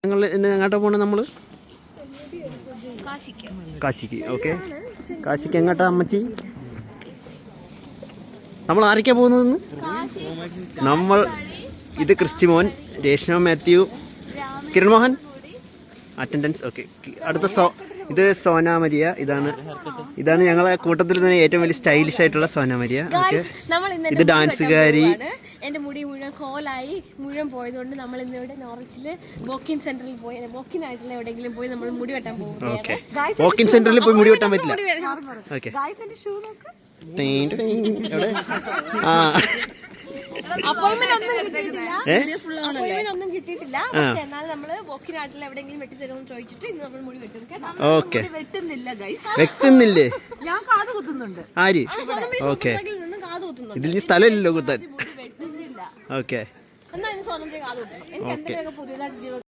ഞങ്ങൾ ഇന്ന് എങ്ങോട്ടാ പോകണം? നമ്മൾ കാശിക്ക്. ഓക്കെ, കാശിക്ക് എങ്ങോട്ടാ അമ്മച്ചി? നമ്മൾ ആരൊക്കെയാ പോകുന്നതെന്ന്? നമ്മൾ ഇത് ക്രിസ്റ്റിമോൻ, രേഷ്മ മാത്യു, കിരൺ മോഹൻ അറ്റൻഡൻസ്. ഓക്കെ, അടുത്ത ഇത് സോന മരിയ. ഇതാണ് ഞങ്ങളെ കൂട്ടത്തിൽ തന്നെ ഏറ്റവും വലിയ സ്റ്റൈലിഷ് ആയിട്ടുള്ള സോന മരിയ. ഓക്കെ, ഇത് ഡാൻസുകാരി. എന്റെ മുടി മുഴുവൻ കോലായി മുഴുവൻ പോയതുകൊണ്ട് നമ്മൾ ഇന്നിവിടെ നോർവിച്ചില് വോക്കിൻ സെന്ററിൽ പോയി വോക്കിൻ ആയിട്ടുള്ള എവിടെയെങ്കിലും പോയി നമ്മൾ മുടി വെട്ടാൻ പോകും. വോക്കിൻ സെന്ററിൽ പോയി മുടി വെട്ടാൻ പറ്റില്ല. ഓക്കെ, ഒന്നും കിട്ടിയിട്ടില്ല. പക്ഷെ എന്നാൽ നമ്മള് വോക്കിനായിട്ടുള്ള എവിടെയെങ്കിലും വെട്ടി തരുമെന്ന് ചോദിച്ചിട്ട് ഇന്ന് നമ്മൾ മുടി വെട്ടും. ഓക്കെ, വെട്ടുന്നില്ലേ? ഞാൻ കാത് കുത്തുന്നുണ്ട്. ആര്? ഓക്കെ, ഇതിൽ സ്ഥലമില്ലല്ലോ കുത്താൻ. ഓക്കെ, എന്നാ ഇന്ന് സ്വർണ്ണത്തിൽ കാത് കുത്തണം. എനിക്ക് എന്തെങ്കിലുമൊക്കെ പുതിയതായിട്ട്